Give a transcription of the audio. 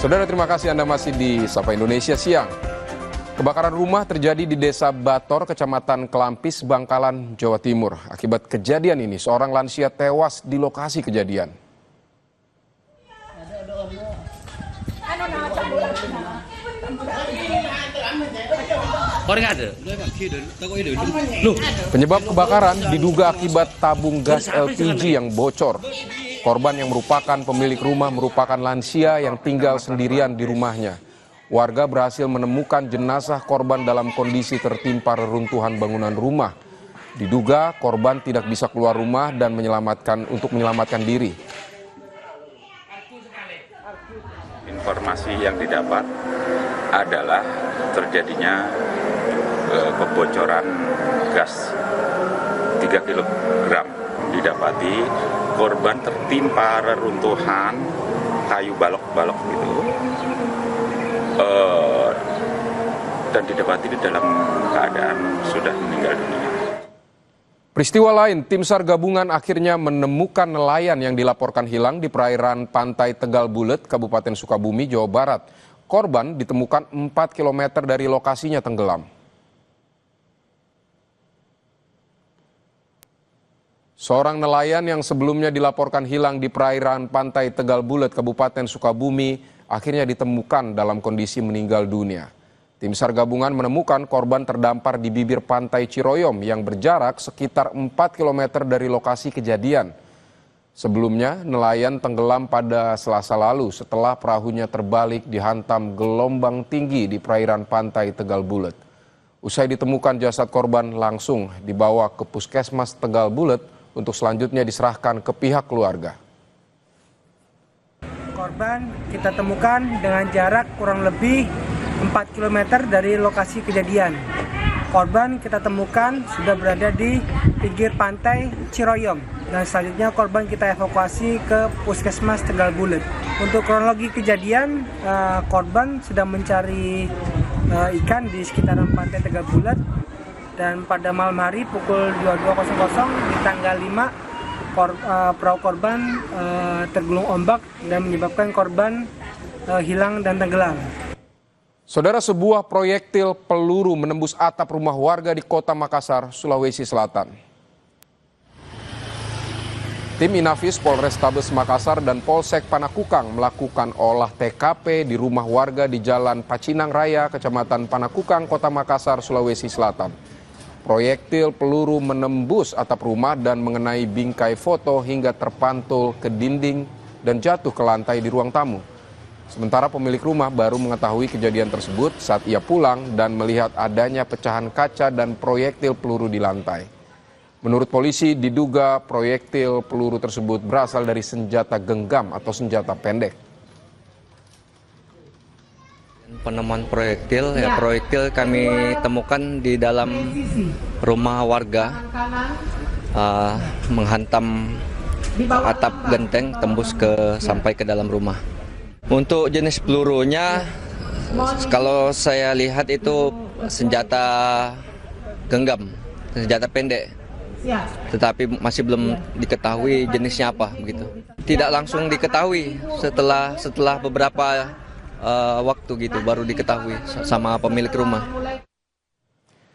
Saudara, terima kasih Anda masih di Sapa Indonesia Siang. Kebakaran rumah terjadi di Desa Bator, Kecamatan Kelampis, Bangkalan, Jawa Timur. Akibat kejadian ini, seorang lansia tewas di lokasi kejadian. Penyebab kebakaran diduga akibat tabung gas LPG yang bocor. Korban yang merupakan pemilik rumah merupakan lansia yang tinggal sendirian di rumahnya. Warga berhasil menemukan jenazah korban dalam kondisi tertimpa reruntuhan bangunan rumah. Diduga korban tidak bisa keluar rumah dan menyelamatkan diri. Informasi yang didapat adalah terjadinya kebocoran gas 3 kg. Didapati korban tertimpa reruntuhan kayu balok-balok gitu, dan didapati di dalam keadaan sudah meninggal dunia. Peristiwa lain, tim SAR gabungan akhirnya menemukan nelayan yang dilaporkan hilang di perairan pantai Tegal Bulet, Kabupaten Sukabumi, Jawa Barat. Korban ditemukan 4 km dari lokasinya tenggelam. Seorang nelayan yang sebelumnya dilaporkan hilang di perairan pantai Tegal Bulet, Kabupaten Sukabumi, akhirnya ditemukan dalam kondisi meninggal dunia. Tim SAR gabungan menemukan korban terdampar di bibir pantai Ciroyom yang berjarak sekitar 4 km dari lokasi kejadian. Sebelumnya, nelayan tenggelam pada Selasa lalu setelah perahunya terbalik dihantam gelombang tinggi di perairan pantai Tegal Bulet. Usai ditemukan jasad korban langsung dibawa ke Puskesmas Tegal Bulet untuk selanjutnya diserahkan ke pihak keluarga. Korban kita temukan dengan jarak kurang lebih 4 km dari lokasi kejadian. Korban kita temukan sudah berada di pinggir pantai Ciroyom dan selanjutnya korban kita evakuasi ke Puskesmas Tegal Bulet. Untuk kronologi kejadian, korban sedang mencari ikan di sekitaran pantai Tegal Bulet. Dan pada malam hari pukul 22.00 di tanggal 5, perahu korban tergulung ombak dan menyebabkan korban hilang dan tenggelam. Saudara, sebuah proyektil peluru menembus atap rumah warga di Kota Makassar, Sulawesi Selatan. Tim Inafis Polrestabes Makassar dan Polsek Panakukang melakukan olah TKP di rumah warga di Jalan Pacinang Raya, Kecamatan Panakukang, Kota Makassar, Sulawesi Selatan. Proyektil peluru menembus atap rumah dan mengenai bingkai foto hingga terpantul ke dinding dan jatuh ke lantai di ruang tamu. Sementara pemilik rumah baru mengetahui kejadian tersebut saat ia pulang dan melihat adanya pecahan kaca dan proyektil peluru di lantai. Menurut polisi, diduga proyektil peluru tersebut berasal dari senjata genggam atau senjata pendek. Penemuan proyektil, proyektil kami temukan di dalam rumah warga, menghantam atap genteng tembus sampai ke dalam rumah. Untuk jenis pelurunya, kalau saya lihat itu senjata genggam, senjata pendek, tetapi masih belum diketahui jenisnya apa begitu. Tidak langsung diketahui, setelah beberapa waktu gitu baru diketahui sama pemilik rumah.